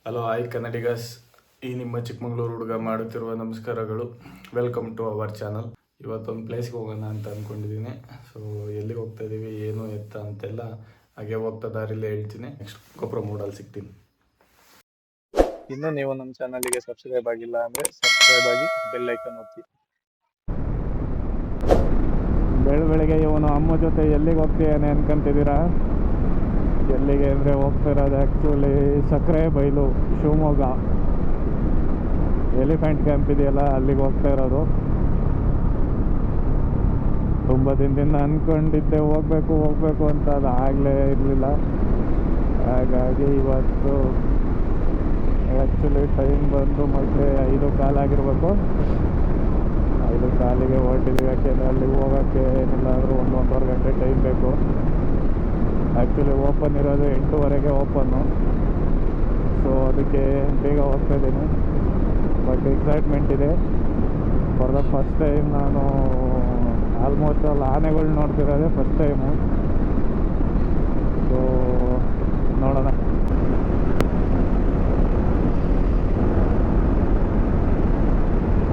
Hello hi Kannadigas, ಈ ನಿಮ್ಮ ಚಿಕ್ಕಮಗಳೂರು ಹುಡುಗ ಮಾಡುತ್ತಿರುವ ನಮಸ್ಕಾರಗಳು. Welcome to our channel. ಇವತ್ತೊಂದು ಪ್ಲೇಸ್ಗೆ ಹೋಗೋಣ ಅಂತ ಅಂದ್ಕೊಂಡಿದ್ದೀನಿ. ಸೊ ಎಲ್ಲಿಗೆ ಹೋಗ್ತಾ ಇದ್ದೀವಿ, ಏನು ಎತ್ತ ಅಂತೆಲ್ಲ ಹಾಗೆ ಹೋಗ್ತಾ ದಾರಿಲೇ ಹೇಳ್ತೀನಿ. ನೆಕ್ಸ್ಟ್ ಗೊಬ್ಬರ ಮೂಡಲ್ಲಿ ಸಿಗ್ತೀನಿ. ಇನ್ನು ನೀವು ನಮ್ಮ ಚಾನಲ್ಗೆ ಸಬ್ಸ್ಕ್ರೈಬ್ ಆಗಿಲ್ಲ ಅಂದರೆ ಸಬ್ಸ್ಕ್ರೈಬ್ ಆಗಿ ಬೆಲ್ ಐಕನ್ ಒತ್ತಿ. ಬೆಳಗ್ಗೆ ಇವನು ಅಮ್ಮ ಜೊತೆ ಎಲ್ಲಿಗೆ ಹೋಗ್ತೀಯಾನೆ ಅನ್ಕೊಂತಿದ್ದೀರಾ? ಎಲ್ಲಿಗೆ ಅಂದರೆ ಹೋಗ್ತಾ ಇರೋದು ಆ್ಯಕ್ಚುಲಿ ಸಕ್ಕರೆ ಬೈಲು, ಶಿವಮೊಗ್ಗ ಎಲಿಫೆಂಟ್ ಕ್ಯಾಂಪ್ ಇದೆಯಲ್ಲ, ಅಲ್ಲಿಗೆ ಹೋಗ್ತಾ ಇರೋದು. ತುಂಬ ದಿನದಿಂದ ಅಂದ್ಕೊಂಡಿದ್ದೆ ಹೋಗ್ಬೇಕು ಅಂತ, ಅದು ಆಗಲೇ ಇರಲಿಲ್ಲ. ಹಾಗಾಗಿ ಇವತ್ತು ಆ್ಯಕ್ಚುಲಿ ಟೈಮ್ ಬಂದು ಮತ್ತೆ 5:15 ಆಗಿರಬೇಕು. 5:15ಗೆ ಹೊರಟಿದ್ದೀವಿ. ಯಾಕೆಂದರೆ ಅಲ್ಲಿಗೆ ಹೋಗೋಕ್ಕೆ ಏನಿಲ್ಲ ಅಂದರೂ 1-1.5 ಗಂಟೆ ಟೈಮ್ ಬೇಕು. ಆ್ಯಕ್ಚುಲಿ ಓಪನ್ ಇರೋದು 8:30ಗೆ ಓಪನ್ನು. ಸೊ ಅದಕ್ಕೆ ಬೇಗ ಹೋಗ್ತಾ ಇದ್ದೀನಿ. ಬಟ್ ಎಕ್ಸೈಟ್ಮೆಂಟ್ ಇದೆ. ಫಾರ್ ದ ಫಸ್ಟ್ ಟೈಮ್ ನಾನು ಆಲ್ಮೋಸ್ಟ್ ಅಲ್ಲಿ ಆನೆಗಳು ನೋಡ್ತಿರೋದೆ ಫಸ್ಟ್ ಟೈಮು. ಸೊ ನೋಡೋಣ.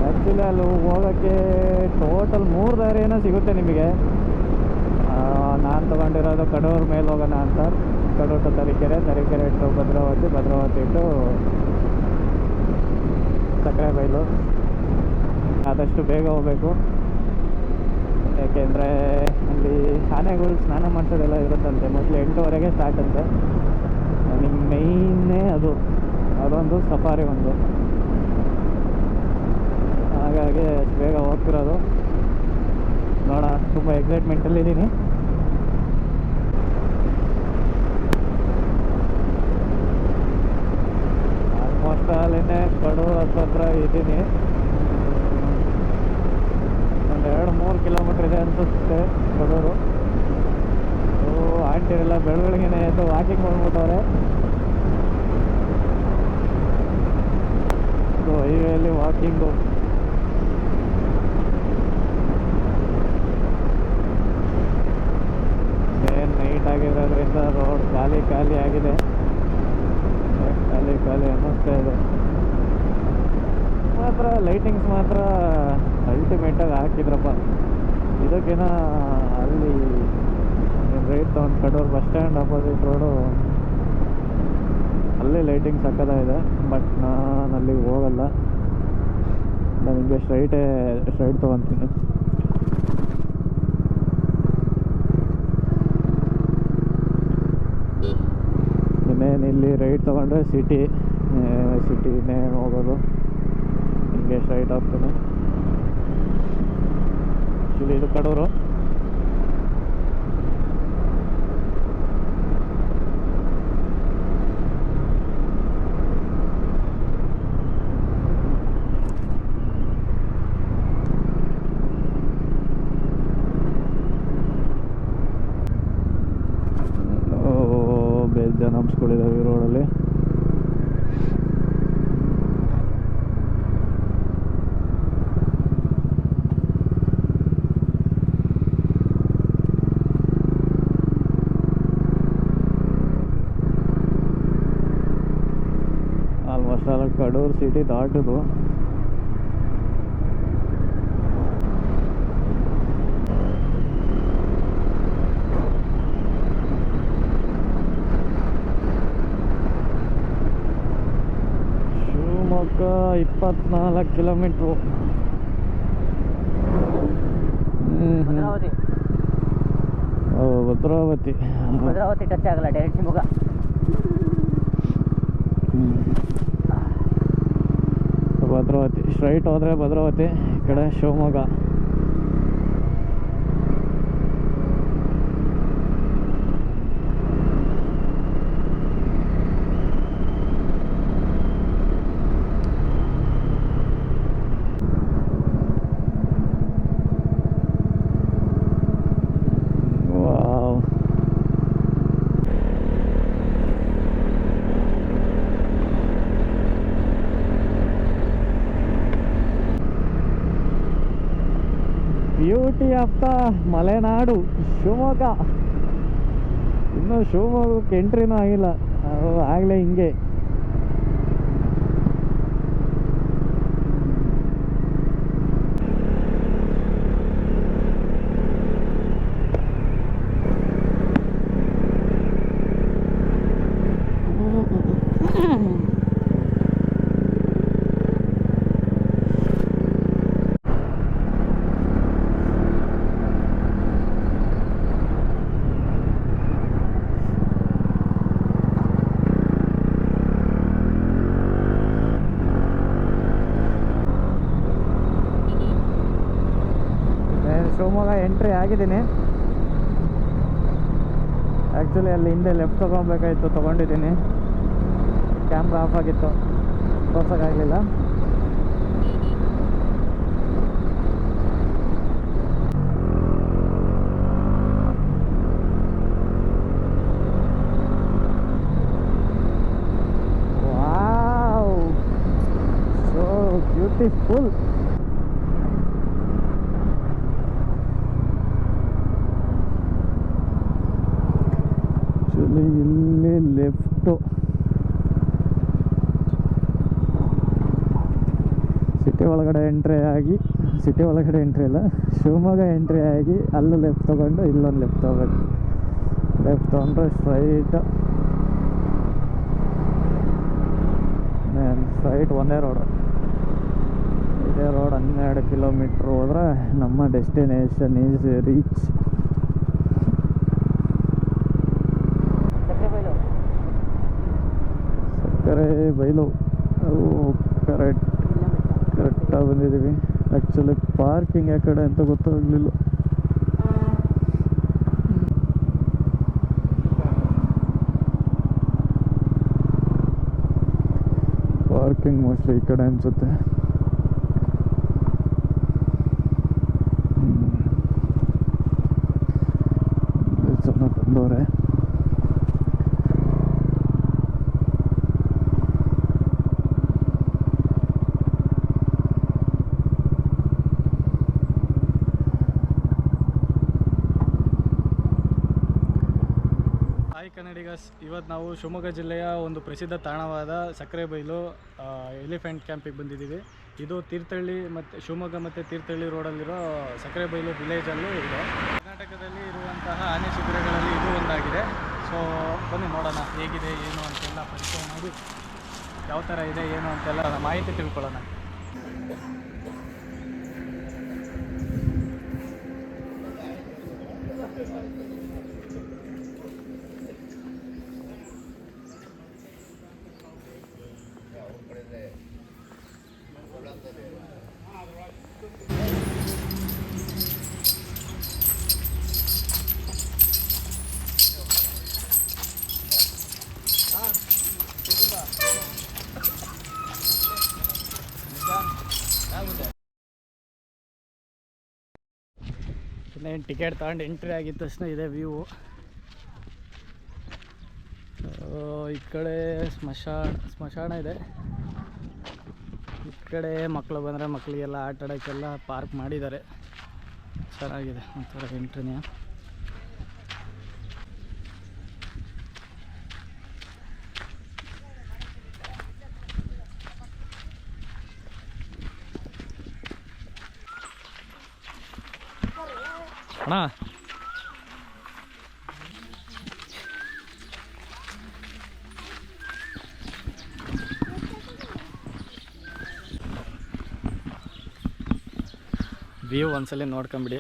ಆ್ಯಕ್ಚುಲಿ ಅಲ್ಲಿ ಹೋಗೋಕ್ಕೆ ಟೋಟಲ್ 3 ದಾರಿ ಏನೋ ಸಿಗುತ್ತೆ ನಿಮಗೆ. ನಾನು ತೊಗೊಂಡಿರೋದು ಕಡೂರು ಮೇಲೆ ಹೋಗೋಣ ಅಂತ. Kadur to Tarikere to Bhadravathi to Sakrebailu. ಆದಷ್ಟು ಬೇಗ ಹೋಗಬೇಕು, ಯಾಕೆಂದರೆ ಅಲ್ಲಿ ಆನೆಗಳು ಸ್ನಾನ ಮಾಡಿಸೋದೆಲ್ಲ ಇರುತ್ತಂತೆ. ಮೋಸ್ಟ್ಲಿ 8:30ಗೆ ಸ್ಟಾರ್ಟ್ ಅಂತೆ. ನನಗೆ ಮೇಯ್ನೇ ಅದೊಂದು ಸಫಾರಿ ಒಂದು. ಹಾಗಾಗಿ ಅಷ್ಟು ಬೇಗ ಹೋಗ್ತಿರೋದು. ನೋಡೋಣ, ತುಂಬ ಎಕ್ಸೈಟ್ಮೆಂಟಲ್ಲಿದ್ದೀನಿ. ಆಲ್ಮೋಸ್ಟ್ ಅಲ್ಲಿನೇ ಕಡೂರು ಹತ್ರ ಇದ್ದೀನಿ. ಒಂದು 2-3 ಕಿಲೋಮೀಟ್ರ್ ಇದೆ ಅನಿಸುತ್ತೆ ಕಡೂರು. ಆಂಟಿರೆಲ್ಲ ಬೆಳಗ್ಗೆನೇ ಎದ್ದು ವಾಕಿಂಗ್ ಮಾಡ್ಬಿಟ್ಟವ್ರೆ. ಸೊ ಹೈವೇಲಿ ವಾಕಿಂಗು. ನೈಟ್ ಆಗಿರೋದ್ರಿಂದ ರೋಡ್ ಖಾಲಿ ಆಗಿದೆ. ಖಾಲಿ ಅನ್ನಿಸ್ತಾ ಇದೆ. ಮಾತ್ರ ಲೈಟಿಂಗ್ಸ್ ಮಾತ್ರ ಅಲ್ಟಿಮೇಟಾಗಿ ಹಾಕಿದ್ರಪ್ಪ. ಇದಕ್ಕಿನ ಅಲ್ಲಿ ರೈಟ್ ತಗೊಂಡು Kadur bus stand opposite road, ಅಲ್ಲಿ ಲೈಟಿಂಗ್ಸ್ ಸಕ್ಕತ್ತಾಗಿದೆ. ಬಟ್ ನಾನು ಅಲ್ಲಿಗೆ ಹೋಗಲ್ಲ. ನನಗೆ ಸ್ಟ್ರೈಟ್ ತೊಗೊತೀನಿ. ಇನ್ನೇನು ಇಲ್ಲಿ ರೈಟ್ ತೊಗೊಂಡ್ರೆ ಸಿಟಿನೇ ಹೋಗೋದು. ಹಿಂಗೆ ಸ್ಟ್ರೈಟ್ ಹೋಗ್ತೀನಿ. ಆ್ಯಕ್ಚುಲಿ ಇದು ಕಡೂರು. ಬೇಜಾನ್ ಹಂಪ್ಸ್ಗಳಿದ್ದಾವೆ ಈ ರೋಡಲ್ಲಿ. ಆಲ್ಮೋಸ್ಟ್ ಅಲ್ಲ ಕಡೂರು ಸಿಟಿ ದಾಟೋದು. ಶಿವಮೊಗ್ಗ 24 ಕಿಲೋಮೀಟ್ರು. ಭದ್ರಾವತಿ ಟಚ್ ಆಗಲ್ಲ, ಡೈರೆಕ್ಟ್ ಶಿವಮೊಗ್ಗ. ಭದ್ರಾವತಿ ಸ್ಟ್ರೈಟ್ ಹೋದರೆ ಭದ್ರಾವತಿ, ಈ ಕಡೆ Shivamogga. Beauty of the Malenadu Shivamogga. ಇನ್ನೂ ಶಿವಮೊಗ್ಗಕ್ಕೆ ಎಂಟ್ರಿನೂ ಆಗಿಲ್ಲ, ಆಗಲೇ ಹಿಂಗೆ ಶಿವಮೊಗ್ಗ ಎಂಟ್ರಿ ಆಗಿದ್ದೀನಿ. ಆ್ಯಕ್ಚುಲಿ ಅಲ್ಲಿ ಹಿಂದೆ ಲೆಫ್ಟ್ ತೊಗೊಬೇಕಾಯ್ತು, ತೊಗೊಂಡಿದ್ದೀನಿ. ಕ್ಯಾಮ್ರಾ ಆಫ್ ಆಗಿತ್ತು, ತೋರ್ಸೋಕ್ಕಾಗಲಿಲ್ಲ. Wow, so beautiful. ಇಲ್ಲಿ ಲೆಫ್ಟು ಸಿಟಿ ಒಳಗಡೆ ಎಂಟ್ರಿ ಇಲ್ಲ, ಶಿವಮೊಗ್ಗ ಎಂಟ್ರಿ ಆಗಿ ಅಲ್ಲೂ ಲೆಫ್ಟ್ ತೊಗೊಂಡು ಇಲ್ಲೊಂದು ಲೆಫ್ಟ್ ತೊಗೋಬೇಕು. ಲೆಫ್ಟ್ ತೊಗೊಂಡ್ರೆ ಸ್ಟ್ರೈಟ್ ಒಂದೇ ರೋಡು. ಇದೇ ರೋಡ್ 12 ಕಿಲೋಮೀಟ್ರ್ ಹೋದ್ರೆ ನಮ್ಮ ಡೆಸ್ಟಿನೇಷನ್ ಈಸ್ ರೀಚ್. ಬೈಲು ಕರೆಕ್ಟಾಗಿ ಬಂದಿದ್ದೀವಿ. ಆ್ಯಕ್ಚುಲಿ ಪಾರ್ಕಿಂಗ್ ಯಾವ ಕಡೆ ಅಂತ ಗೊತ್ತಾಗಲಿಲ್ಲ. ಪಾರ್ಕಿಂಗ್ ಮೋಸ್ಟ್ಲಿ ಈ ಕಡೆ ಅನಿಸುತ್ತೆ. ಜನ ಬಂದವ್ರೆ. ಕನ್ನಡಿಗಸ್, ಇವತ್ತು ನಾವು ಶಿವಮೊಗ್ಗ ಜಿಲ್ಲೆಯ ಒಂದು ಪ್ರಸಿದ್ಧ ತಾಣವಾದ ಸಕ್ಕರೆಬೈಲು ಎಲಿಫೆಂಟ್ ಕ್ಯಾಂಪಿಗೆ ಬಂದಿದ್ದೀವಿ. ಇದು ತೀರ್ಥಹಳ್ಳಿ ಮತ್ತು ಶಿವಮೊಗ್ಗ ಮತ್ತು ತೀರ್ಥಹಳ್ಳಿ ರೋಡಲ್ಲಿರೋ ಸಕ್ಕರೆಬೈಲು ವಿಲೇಜಲ್ಲೂ ಇದೆ. ಕರ್ನಾಟಕದಲ್ಲಿ ಇರುವಂತಹ ಆನೆ ಶಿಬಿರಗಳಲ್ಲಿ ಇದು ಒಂದಾಗಿದೆ. ಸೊ ಬನ್ನಿ ನೋಡೋಣ ಹೇಗಿದೆ ಏನು ಅಂತೆಲ್ಲ ಪರಿಚಯ ಮಾಡಿ, ಯಾವ ಥರ ಇದೆ ಏನು ಅಂತೆಲ್ಲ ಮಾಹಿತಿ ತಿಳ್ಕೊಳ್ಳೋಣ. ಇನ್ನೇನು ಟಿಕೆಟ್ ತಗೊಂಡು ಎಂಟ್ರಿ ಆಗಿದ ತಕ್ಷಣ ಇದೆ ವ್ಯೂ. ಈ ಕಡೆ ಸ್ಮಶಾನ ಇದೆ. ಈ ಕಡೆ ಮಕ್ಕಳು ಬಂದರೆ ಮಕ್ಕಳಿಗೆಲ್ಲ ಆಟ ಆಡೋಕ್ಕೆಲ್ಲ ಪಾರ್ಕ್ ಮಾಡಿದ್ದಾರೆ. ಚೆನ್ನಾಗಿದೆ ಒಂಥರ ಎಂಟ್ರಿನೇ. ಅಣ್ಣ ವ್ಯೂ ಒಂದ್ಸಲ ನೋಡ್ಕೊಂಬಿಡಿ.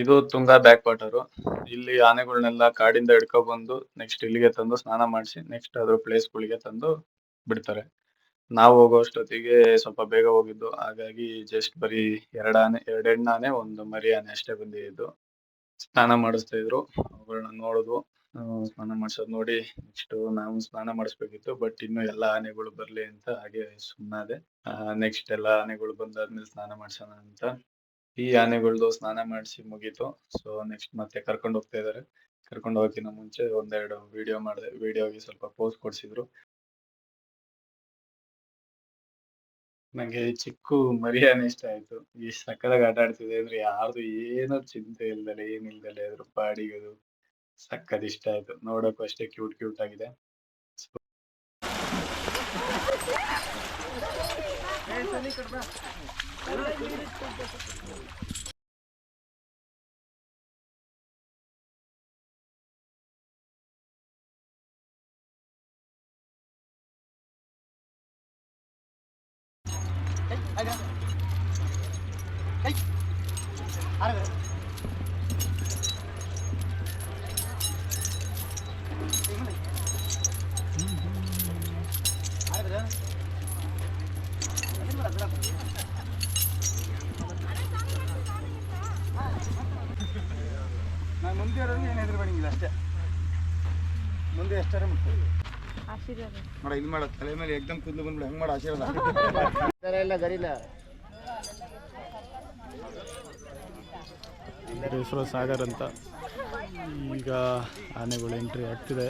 ಇದು ತುಂಗಾ ಬ್ಯಾಕ್ ವಾಟರು. ಇಲ್ಲಿ ಆನೆಗಳನ್ನೆಲ್ಲ ಕಾಡಿಂದ ಹಿಡ್ಕೊಬಂದು ನೆಕ್ಸ್ಟ್ ಇಲ್ಲಿಗೆ ತಂದು ಸ್ನಾನ ಮಾಡಿಸಿ ನೆಕ್ಸ್ಟ್ ಅದ್ರ ಪ್ಲೇಸ್ಗಳಿಗೆ ತಂದು ಬಿಡ್ತಾರೆ. ನಾವು ಹೋಗೋಷ್ಟೊತ್ತಿಗೆ ಸ್ವಲ್ಪ ಬೇಗ ಹೋಗಿದ್ದು, ಹಾಗಾಗಿ ಜಸ್ಟ್ ಬರೀ 2 ಹೆಣ್ಣಾನೆ 1 ಮರಿ ಆನೆ ಅಷ್ಟೇ ಬಂದಿದ್ದು. ಸ್ನಾನ ಮಾಡಿಸ್ತಾ ಇದ್ರು, ಅವುಗಳನ್ನ ನೋಡಿದ್ವು. ಸ್ನಾನ ಮಾಡಿಸೋದು ನೋಡಿ ನೆಕ್ಸ್ಟ್ ನಾವು ಸ್ನಾನ ಮಾಡಿಸ್ಬೇಕಿತ್ತು, ಬಟ್ ಇನ್ನು ಎಲ್ಲ ಆನೆಗಳು ಬರ್ಲಿ ಅಂತ ಹಾಗೆ ಸುಮ್ಮನಾದೆ. ನೆಕ್ಸ್ಟ್ ಎಲ್ಲ ಆನೆಗಳು ಬಂದಾದ್ಮೇಲೆ ಸ್ನಾನ ಮಾಡ್ಸೋಣ ಅಂತ ಈ ಆನೆಗಳ್ದು ಸ್ನಾನ ಮಾಡಿಸಿ ಮುಗೀತು. ಸೊ ನೆಕ್ಸ್ಟ್ ಮತ್ತೆ ಕರ್ಕೊಂಡು ಹೋಗ್ತಾ ಇದಾರೆ. ಕರ್ಕೊಂಡು ಹೋಗೋಕ್ಕಿಂತ ಮುಂಚೆ ಒಂದೆರಡು ವಿಡಿಯೋ ಮಾಡಿದೆ. ವಿಡಿಯೋಗೆ ಸ್ವಲ್ಪ ಪೋಸ್ ಕೊಡಿಸಿದ್ರು. ನನಗೆ ಚಿಕ್ಕು ಮರಿ ಆನೆ ಇಷ್ಟ ಆಯ್ತು. ಎಷ್ಟು ಸಕ್ಕತ್ತಾಗಿ ಆಟ ಆಡ್ತಿದೆ ಅಂದ್ರೆ ಯಾರ್ದು ಏನೂ ಚಿಂತೆ ಇಲ್ದಲೆ ಏನಿಲ್ದಲೆ ಅದ್ರ ಪಾಡಿಗೆ ಅದು ಸಕ್ಕತ್ ಇಷ್ಟ ಆಯ್ತು. ನೋಡಕ್ಕೂ ಅಷ್ಟೇ ಕ್ಯೂಟ್ ಆಗಿದೆ. ನಾನು ಮುಂದೆ ಇರೋದು ಏನು ಎದುರು ಬರಂಗಿಲ್ಲ ಅಷ್ಟೇ. ಮುಂದೆ ಎಷ್ಟಾರ ಮುಟ್ಟು ಮಾಡ ಇದು ಮಾಡ ತಲೆ ಮೇಲೆ ಎಕ್ದಮ್ ಕೂದಲು ಬಂದ್ಬಿಡು. ಹೆಂಗೆ ಮಾಡ ಆಶೀರ್ವಾದ ಎಲ್ಲ ಗರಿಲ್ಲ. ಹೆಸರು ಸಾಗರ್ ಅಂತ. ಈಗ ಆನೆಗಳು ಎಂಟ್ರಿ ಆಗ್ತಿದೆ.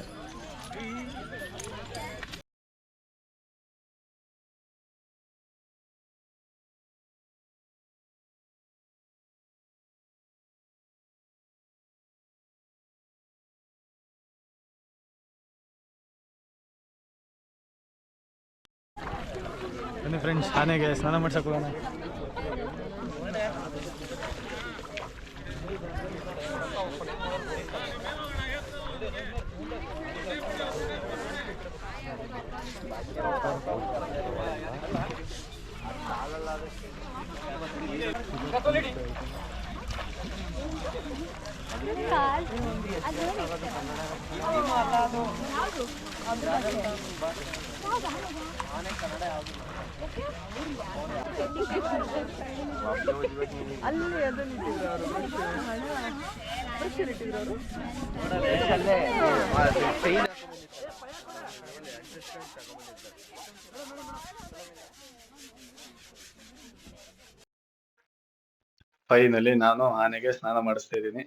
ಬನ್ನಿ ಫ್ರೆಂಡ್ಸ್, ಆನೆಗೆ ಸ್ನಾನ ಮಾಡ್ಸಕ್ಕೆ ಹೋಗೋಣ. ಫೈನಲಿ ನಾನು ಆನೆಗೆ ಸ್ನಾನ ಮಾಡಿಸ್ತಾ ಇದ್ದೀನಿ.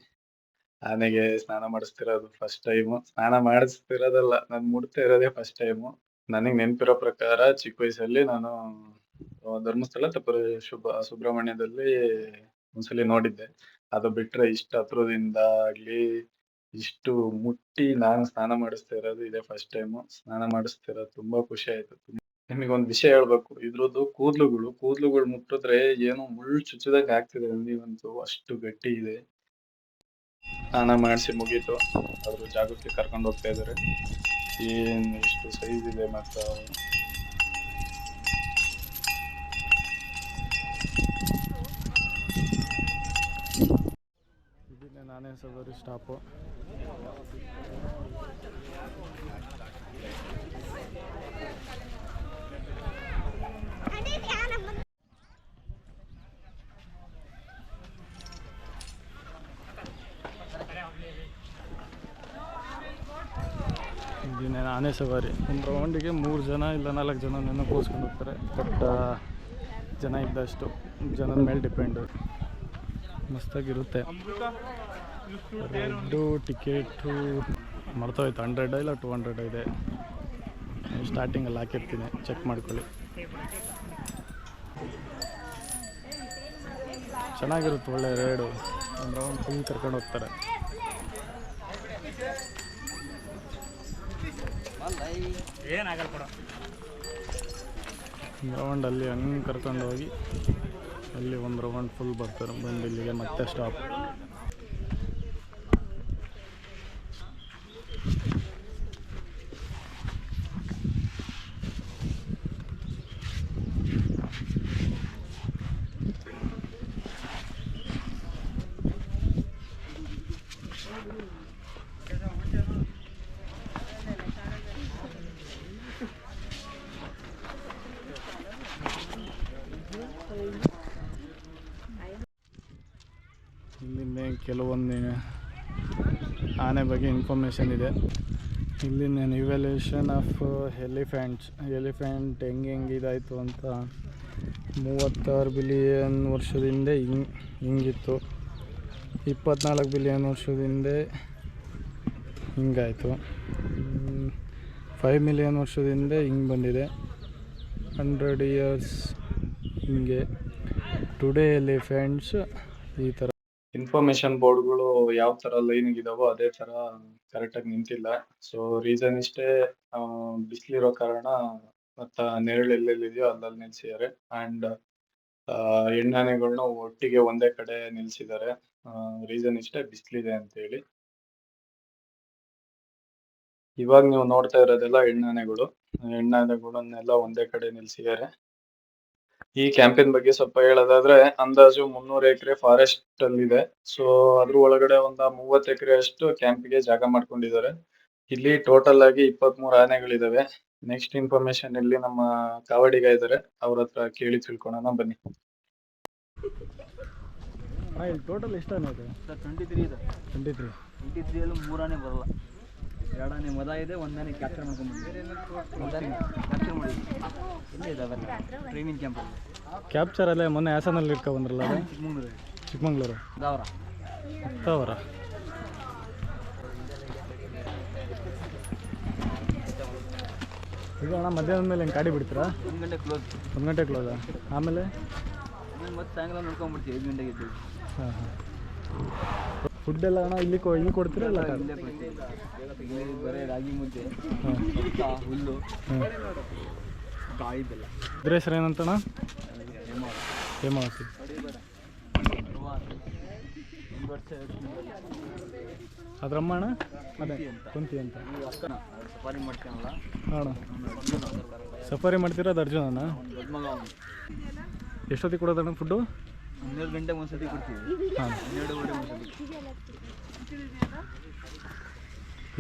ಆನೆಗೆ ಸ್ನಾನ ಮಾಡಿಸ್ತಿರೋದು ಫಸ್ಟ್ ಟೈಮು. ಸ್ನಾನ ಮಾಡಿಸ್ತಿರೋದಲ್ಲ, ನಾನು ಮುಡ್ತಾ ಇರೋದೇ ಫಸ್ಟ್ ಟೈಮು. ನನಗೆ ನೆನಪಿರೋ ಪ್ರಕಾರ ಚಿಕ್ಕ ವಯಸ್ಸಲ್ಲಿ ನಾನು ಧರ್ಮಸ್ಥಳ ಸುಬ್ರಹ್ಮಣ್ಯದಲ್ಲಿ ಒಂದ್ಸಲಿ ನೋಡಿದ್ದೆ. ಅದು ಬಿಟ್ರೆ ಇಷ್ಟು ಹತ್ರದಿಂದ ಆಗ್ಲಿ ಇಷ್ಟು ಮುಟ್ಟಿ ನಾನು ಸ್ನಾನ ಮಾಡಿಸ್ತಾ ಇರೋದು ಇದೇ ಫಸ್ಟ್ ಟೈಮು. ಸ್ನಾನ ಮಾಡಿಸ್ತಿರೋದು ತುಂಬಾ ಖುಷಿ ಆಯ್ತು. ನಿಮಗೊಂದು ವಿಷಯ ಹೇಳ್ಬೇಕು, ಇದ್ರದ್ದು ಕೂದ್ಲುಗಳು ಮುಟ್ಟಿದ್ರೆ ಏನೋ ಮುಳ್ಳು ಚುಚ್ಚಿದಂಗೆ ಆಗ್ತಿದೆ ನನಗಂತೂ, ಅಷ್ಟು ಗಟ್ಟಿ ಇದೆ. ಸ್ನಾನ ಮಾಡಿಸಿ ಮುಗೀತು. ಅದ್ರ ಜಾಗಕ್ಕೆ ಕರ್ಕೊಂಡು ಹೋಗ್ತಾ ಇದ್ದಾರೆ. ಏನ್ ಎಷ್ಟು ಸೈಜ್ ಇದೆ ಮಾತ್ರ. ಇದನ್ನೇ ನಾನೇ ಸವಾರಿ ಸ್ಟಾಪು. ಇದನ್ನೇ ಆನೆ ಸವಾರಿ. ಒಂದು ರೌಂಡಿಗೆ 3 ಜನ ಇಲ್ಲ 4 ಜನನ ಕೂರಿಸ್ಕೊಂಡು ಹೋಗ್ತಾರೆ. ಬಟ್ ಜನ ಇದ್ದಷ್ಟು ಜನದ ಮೇಲೆ ಡಿಪೆಂಡು. ಮಸ್ತಾಗಿರುತ್ತೆ. ರೆಡ್ಡು ಟಿಕೆಟು ಮರ್ತೋಯ್ತು, 100 ಇಲ್ಲ 200 ಇದೆ. ಸ್ಟಾರ್ಟಿಂಗಲ್ಲಿ ಹಾಕಿರ್ತೀನಿ, ಚೆಕ್ ಮಾಡ್ಕೊಳ್ಳಿ. ಚೆನ್ನಾಗಿರುತ್ತೆ, ಒಳ್ಳೆ ರೇಡು. ಒಂದು ರೌಂಡ್ ಫುಲ್ ಕರ್ಕೊಂಡು ಹೋಗ್ತಾರೆ. ರೌಂಡಲ್ಲಿ ಹಂಗೆ ಕರ್ಕೊಂಡು ಹೋಗಿ ಅಲ್ಲಿ ಒಂದು ರೌಂಡ್ ಫುಲ್ ಬರ್ತಾರೆ. ಬಂದು ಇಲ್ಲಿಗೆ ಮತ್ತೆ ಸ್ಟಾಪ್. ಇಲ್ಲಿಂದ ಕೆಲವೊಂದು ಆನೆ ಬಗ್ಗೆ ಇನ್ಫಾರ್ಮೇಷನ್ ಇದೆ. ಇಲ್ಲಿನ ಇವ್ಯಾಲ್ಯೂಷನ್ ಆಫ್ ಎಲಿಫೆಂಟ್ ಹೆಂಗೆ ಇದಾಯಿತು ಅಂತ 36 ಬಿಲಿಯನ್ ವರ್ಷದಿಂದ ಹಿಂಗಿತ್ತು. 24 ಬಿಲಿಯನ್ ವರ್ಷದಿಂದ ಹಿಂಗಾಯಿತು. 5 ಮಿಲಿಯನ್ ವರ್ಷದಿಂದ ಹಿಂಗೆ ಬಂದಿದೆ. 100 ಇಯರ್ಸ್ ಹಿಂಗೆ. ಟುಡೇ ಎಲಿಫೆಂಟ್ಸ್ ಈ ಥರ. ಇನ್ಫಾರ್ಮೇಶನ್ ಬೋರ್ಡ್ಗಳು ಯಾವ ಥರ ಲೈನಿಗಿದಾವೋ ಅದೇ ಥರ ಕರೆಕ್ಟಾಗಿ ನಿಂತಿಲ್ಲ. ಸೊ ರೀಸನ್ ಇಷ್ಟೇ, ಬಿಸಿಲಿರೋ ಕಾರಣ ಮತ್ತು ನೆರಳು ಎಲ್ಲೆಲ್ಲಿದೆಯೋ ಅಲ್ಲಲ್ಲಿ ನಿಲ್ಸಿದ್ದಾರೆ. ಆ್ಯಂಡ್ ಹೆಣ್ಣಾನೆಗಳನ್ನ ಒಟ್ಟಿಗೆ ಒಂದೇ ಕಡೆ ನಿಲ್ಸಿದ್ದಾರೆ. ರೀಸನ್ ಇಷ್ಟೇ, ಬಿಸಿಲಿದೆ ಅಂತೇಳಿ. ಇವಾಗ ನೀವು ನೋಡ್ತಾ ಇರೋದೆಲ್ಲ ಹೆಣ್ಣಾನೆಗಳನ್ನೆಲ್ಲ ಒಂದೇ ಕಡೆ ನಿಲ್ಸಿದ್ದಾರೆ. ಈ ಕ್ಯಾಂಪಿನ ಬಗ್ಗೆ ಸ್ವಲ್ಪ ಹೇಳೋದಾದ್ರೆ, ಅಂದಾಜು 300 ಎಕರೆ ಫಾರೆಸ್ಟ್ ಅಲ್ಲಿದೆ. ಸೊ ಅದ್ರ ಒಳಗಡೆ ಒಂದು 30 ಎಕರೆ ಅಷ್ಟು ಕ್ಯಾಂಪಿಗೆ ಜಾಗ ಮಾಡ್ಕೊಂಡಿದ್ದಾರೆ. ಇಲ್ಲಿ ಟೋಟಲ್ ಆಗಿ 23 ಆನೆಗಳಿದಾವೆ. ನೆಕ್ಸ್ಟ್ ಇನ್ಫಾರ್ಮೇಶನ್ ಇಲ್ಲಿ ನಮ್ಮ ಕಾವಡಿಗ ಇದ್ದಾರೆ, ಅವ್ರ ಹತ್ರ ಕೇಳಿ ತಿಳ್ಕೊಳೋಣ ಬನ್ನಿ. ಇಲ್ಲಿ ಟೋಟಲ್ ಎಷ್ಟು ಆನೆ ಇದೆ? 23 ಇದೆ. 23. 23 3 ಆನೆ ಬರಲ್ಲ. 2 ಆನೆ ಮದ ಇದೆ, 1 ಆನೆ ಕ್ಯಾಪ್ಚರ್ ಮಾಡ್ಕೊಂಡ್ಬಂದಿದೆ. 1 ಆನೆ ಕ್ಯಾಪ್ಚರ್ ಮಾಡಿ ಇಲ್ಲೇ ಇದಾವೆ ಟ್ರೈನಿಂಗ್ ಕ್ಯಾಂಪಲ್ಲಿ. ಕ್ಯಾಪ್ಚರಲ್ಲೇ ಮೊನ್ನೆ ಹಾಸನಲ್ಲಿ ಇಟ್ಕೊಬಂದ್ರಲ್ಲ ಅದು? ಚಿಕ್ಕಮಂಗ್ಳೂರು. ಅವರ ಈಗ ಅಣ್ಣ ಮಧ್ಯಾಹ್ನದ ಮೇಲೆ ಹೆಂಗೆ ಗಾಡಿ ಬಿಡ್ತೀರಾ? 1 ಗಂಟೆ ಕ್ಲೋಸ್. 1 ಗಂಟೆ ಕ್ಲೋಸಾ? ಆಮೇಲೆ ಮತ್ತೆ ಸಾಯಂಕಾಲ ನೋಡ್ಕೊಂಡ್ಬಿಡ್ತೀವಿ 5 ಗಂಟೆಗೆ ಇದ್ದು. ಹಾಂ ಹಾಂ. ಫುಡ್ ಎಲ್ಲ ಅಣ್ಣ ಇಲ್ಲಿ ಕೊಡ್ತೀರಾ? ಇಲ್ಲ ಇಲ್ಲೇ ಕೊಡ್ತೀವಿ. ಇಲ್ಲಿ ಬರೀ ರಾಗಿ ಮುದ್ದೆ, ಹಾಂ ಭತ್ತ, ಹುಲ್ಲು, ಹಾಂ. ಗಾಳಿ ಬೆಲ್ಲ. ಇದ್ರ ಹೆಸರು ಏನಂತಣ್ಣ? ಹೇಮಾವತಿ. ಅದ್ರಮ್ಮ ಅಣ್ಣ? ಅದೇ ಕುಂತಿ ಅಂತ. ಸಫಾರಿ ಮಾಡ್ತೀನಲ್ಲ ಅಣ್ಣ, ಸಫಾರಿ ಮಾಡ್ತೀರಾ? ಅದು ಅರ್ಜುನಣ್ಣ. ದೊಡ್ಡ ಮಗ ಅವನು. ಎಷ್ಟೊತ್ತಿಗೆ ಕೊಡೋದಣ್ಣ ಫುಡ್ಡು? 12 ಗಂಟೆಗೆ ಒಂದ್ಸತಿ ಕೊಡ್ತೀವಿ. ಹಾಂ. 12 ಒಂದ್ಸತಿ.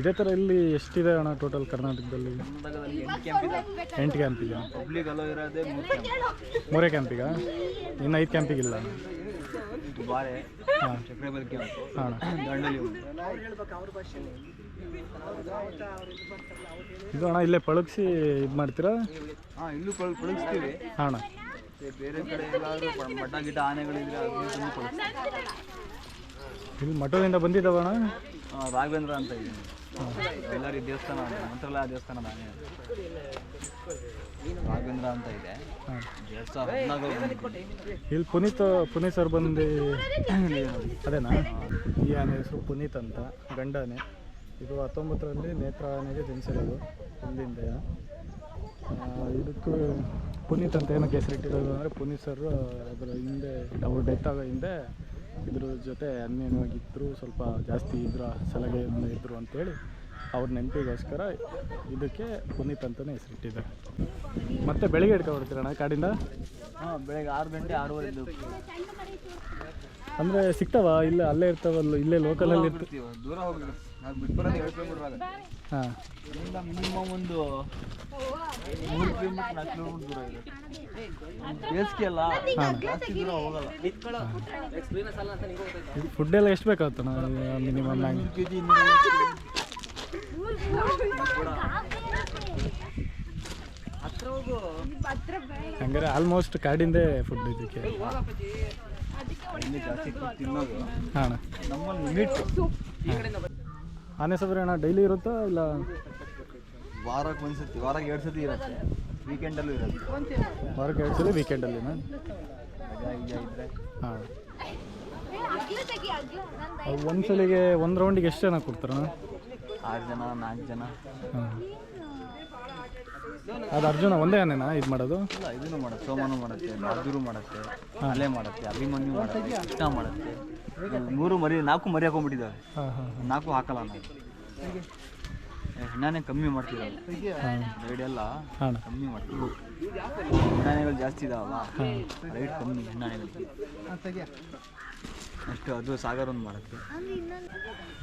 ಇದೇ ಥರ ಇಲ್ಲಿ ಎಷ್ಟಿದೆ ಅಣ್ಣ ಟೋಟಲ್ ಕರ್ನಾಟಕದಲ್ಲಿ? ಕರ್ನಾಟಕದಲ್ಲಿ 8 ಕ್ಯಾಂಪ್ ಇದೆ. 8 ಕ್ಯಾಂಪಿಗೆ. ಪಬ್ಲಿಕ್ ಅಲೋ ಇರೋದೇ 3 ಕ್ಯಾಂಪ್. 3 ಕ್ಯಾಂಪಿಗ? ಇನ್ನು 5 ಕ್ಯಾಂಪಿಗಿಲ್ಲ? ಬಾರೆ, ಹಾಂ. ಚಕ್ರಬಲ್ ಕ್ಯಾಂಪ್, ಹಾಂ. ದಂಡಲಿ. ಇದು ಅಣ್ಣ ಇಲ್ಲೇ ಪಳಗಿಸಿ ಇದು ಮಾಡ್ತೀರಾ? ಹಾಂ, ಇಲ್ಲೂ ಪಳಗಿಸ್ತೀವಿ. ಹಾಂ ಅಣ್ಣ. ಬೇರೆ ಕಡೆ ಎಲ್ಲಾದರೂ ಮಠ ಗಿಟ ಆನೆಗಳಿದ್ರೆ ಅದನ್ನು ಪಳಗಿಸ್ತೀವಿ. ಇಲ್ಲಿ ಮಠದಿಂದ ಬಂದಿದ್ದಾವಣ್ಣ? ರಾಘವೇಂದ್ರ ಅಂತ ಇದೆ. ಬಳ್ಳಾರಿ ದೇವಸ್ಥಾನ, ಮಂತ್ರಾಲಯ ದೇವಸ್ಥಾನದ ಆನೆ ರಾಘವೇಂದ್ರ ಅಂತ ಇದೆ. ಹಾಂ. ದೇವಸ್ಥಾನ ಇಲ್ಲಿ ಪುನೀತ್ ಸರ್ ಬಂದು ಅದೇನಾ? ಈ ಆನೆ ಹೆಸರು ಪುನೀತ್ ಅಂತ, ಗಂಡ ಆನೆ. ಇದು 19ರಲ್ಲಿ ನೇತ್ರ ಆನೆಗೆ ಜನಿಸಿರೋದು ಇಲ್ಲಿಂದ. ಇದಕ್ಕೂ ಪುನೀತ್ ಅಂತ ಏನಕ್ಕೆ ಹೆಸರಿಟ್ಟಿರೋದು ಅಂದರೆ, ಪುನೀತ್ ಸರ್ ಅದರ ಹಿಂದೆ ಅವ್ರು ಡೆತ್ ಆಗೋ ಹಿಂದೆ ಇದ್ರ ಜೊತೆ ಅನ್ಯವಾಗಿದ್ದರು, ಸ್ವಲ್ಪ ಜಾಸ್ತಿ ಇದ್ರ ಸಲಹೆಯಿಂದ ಇದ್ದರು ಅಂತೇಳಿ ಅವ್ರ ನೆನಪಿಗೋಸ್ಕರ ಇದಕ್ಕೆ ಪುನೀತ್ ಅಂತಲೇ ಹೆಸರಿಟ್ಟಿದ್ದಾರೆ. ಮತ್ತೆ ಬೆಳಿಗ್ಗೆ ಹಿಡ್ಕೊಬಿಡ್ತೀರಣ್ಣ ಕಾಡಿಂದ? ಹಾಂ, ಬೆಳಗ್ಗೆ 6 ಗಂಟೆ 6:30 ಅಂದರೆ ಸಿಗ್ತಾವ? ಇಲ್ಲ ಅಲ್ಲೇ ಇರ್ತಾವಲ್ಲ, ಇಲ್ಲೇ ಲೋಕಲಲ್ಲಿ ಇರ್ತೀವಿ? ದೂರ ಹೋಗ್ಬೇಕು. ನಾವು ಬಿಟ್ಟು ಬರೋದು 7 ಕಿಲೋಮೀಟ್ರ್ ಆಗುತ್ತೆ. ಹಾಂ. ಇಲ್ಲಿಂದ ಮಿನಿಮಮ್ ಒಂದು 3 ಕಿಲೋಮೀಟ್ರ್ 4 ಕಿಲೋಮೀಟ್ರ್ ದೂರ ಇದೆ. ಬೇಸಿಗೆ ಅಲ್ಲ, ಜಾಸ್ತಿ ದೂರ ಹೋಗಲ್ಲ. ಫುಡ್ ಎಲ್ಲ ಎಷ್ಟು ಬೇಕಾಗುತ್ತಣ್ಣ ಮಿನಿಮಮ್? 1 kg ಹಂಗಾರೆ ಆಲ್ಮೋಸ್ಟ್ ಕಾಡಿಂದೇ ಫುಡ್ ಇದಕ್ಕೆ? ಇಲ್ಲಿ ಜಾಸ್ತಿ ತಿನ್ನೋದು. ಹಾಂ. ನಮ್ಮಲ್ಲಿ ಲಿಮಿಟ್. ಆನೆ ಸಫಾರಿ ಅಣ್ಣ ಡೈಲಿ ಇರುತ್ತಾ ಇಲ್ಲ ವಾರಕ್ಕೆ 1 ಸತಿ, ವಾರಕ್ಕೆ 2 ಸತಿ ಇರುತ್ತೆ. ವೀಕೆಂಡಲ್ಲೂ ಇರುತ್ತೆ. ವಾರಕ್ಕೆ 2 ಸಲ ವೀಕೆಂಡಲ್ಲಿನ? ರಜಾ ಇದ್ದರೆ. ಹಾಂ. ಒಂದು ಸಲಿಗೆ ಒಂದು ರೌಂಡಿಗೆ ಎಷ್ಟು ಜನ ಕೊಡ್ತಾರಣ್ಣ? 6 ಜನ 4 ಜನ. ಹಾಂ. ಅದು ಅರ್ಜುನ ಒಂದೇ ಆನೆನಾ ಇದು ಮಾಡೋದು? ಇಲ್ಲ, ಇದನ್ನು ಮಾಡುತ್ತೆ. ಸೋಮನು ಮಾಡುತ್ತೆ, ಬಹದ್ದೂರು ಮಾಡುತ್ತೆ, ಅಲೆ ಮಾಡುತ್ತೆ, ಅಭಿಮನ್ಯು ಮಾಡುತ್ತೆ, ಕೃಷ್ಣ ಮಾಡುತ್ತೆ. 4 ಮರಿ ಹಾಕೊಂಡ್ಬಿಟ್ಟಿದ್ದಾವೆ. ಹಾಂ ಹಾಂ 4 ಹಾಕಲ್ಲ ನಾವು. ಹೆಣ್ಣಾನೆ ಕಮ್ಮಿ ಮಾಡ್ತೀರಲ್ಲ, ರೈಡ್ ಎಲ್ಲ ಹಾಂ ಕಮ್ಮಿ ಮಾಡ್ತೀವಿ. ಹೆಣ್ಣಾನೆಗಳು ಜಾಸ್ತಿ ಇದಾವಲ್ಲ, ರೈಡ್ ಕಮ್ಮಿ ಹೆಣ್ಣಾನೆಗಳಿಗೆ. ಅಷ್ಟು ಅದು ಸಾಗರ್ ಒಂದು ಮಾಡುತ್ತೆ.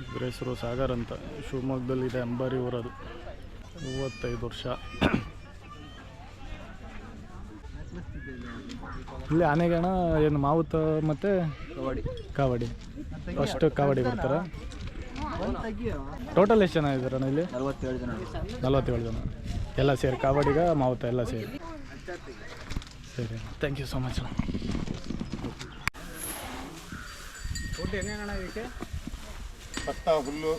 ಇದ್ರ ಹೆಸರು ಸಾಗರ್ ಅಂತ, ಶಿವಮೊಗ್ಗದಲ್ಲಿದೆ, ಅಂಬಾರಿ ಊರದು. 35 ವರ್ಷ. ಇಲ್ಲಿ ಆನೆಗಣ ಏನು ಮಾವುತ ಮತ್ತು ಕಾವಡಿ ಅಷ್ಟು ಕಾವಡಿ ಬರ್ತಾರೆ. ಟೋಟಲ್ ಎಷ್ಟು ಜನ ಇದ್ದಾರಣ್ಣ ಇಲ್ಲಿ? 47 ಜನ. 47 ಜನ ಎಲ್ಲ ಸೇರಿ, ಕಾವಡಿಗ ಮಾವುತ ಎಲ್ಲ ಸೇರಿ. ಸರಿ, ಥ್ಯಾಂಕ್ ಯು ಸೊ ಮಚ್ ಅಣ್ಣ. ಫುಡ್ ಏನೇನಣ್ಣ ಇದಕ್ಕೆ? ಭತ್ತ, ಹುಲ್ಲು,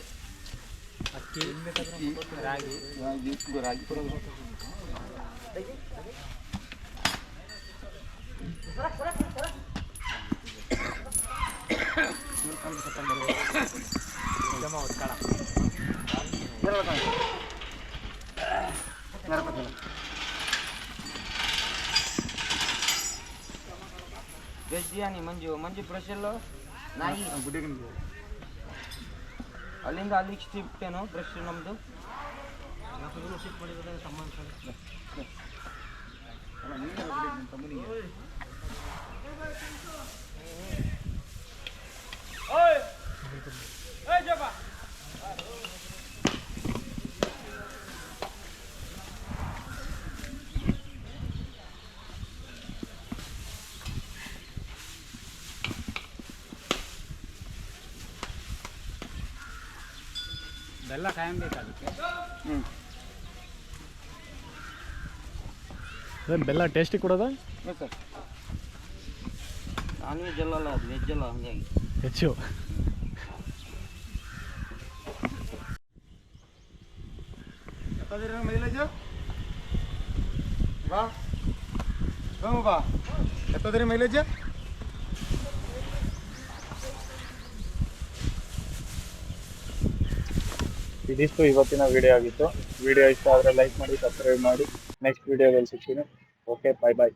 ವೆಜ್ ಬಿರಿಯಾನಿ ಮಂಜು ಬ್ರಷೆಲ್ಲ ನಾಯಿ ಅಲ್ಲಿಂದ ಅಲ್ಲಿಗೆ ಶಿಫ್ಟ್ ಏನು ಬ್ರಷ್ ನಮ್ಮದು ಶಿಫ್ಟ್ ಮಾಡಿದ್ರೆ ಬೆಲ್ಲ ಕಾಯಂ ಬೇಕಾಗುತ್ತೆ. ಅದೇನು ಬೆಲ್ಲ ಟೇಸ್ಟಿಗೆ ಕೊಡೋದ ಸರ್ ನಾನ್ ವೆಜ್ ಅಲ್ಲ ಅದು ವೆಜ್ ಅಲ್ಲ ಹಂಗಾಗಿ ಹೆಚ್ಚು. ಮೈಲೇಜ್ ಬಾ ಎತ್ತದ್ರಿ ಮೈಲೇಜ್. ಇದಿಷ್ಟು ಇವತ್ತಿನ ವಿಡಿಯೋ ಆಗಿತ್ತು. ವಿಡಿಯೋ ಇಷ್ಟ ಆದರೆ ಲೈಕ್ ಮಾಡಿ, ಸಬ್ಸ್ಕ್ರೈಬ್ ಮಾಡಿ. ನೆಕ್ಸ್ಟ್ ವಿಡಿಯೋದಲ್ಲಿ ಸಿಗ್ತೀನಿ. ಓಕೆ, ಬಾಯ್ ಬಾಯ್.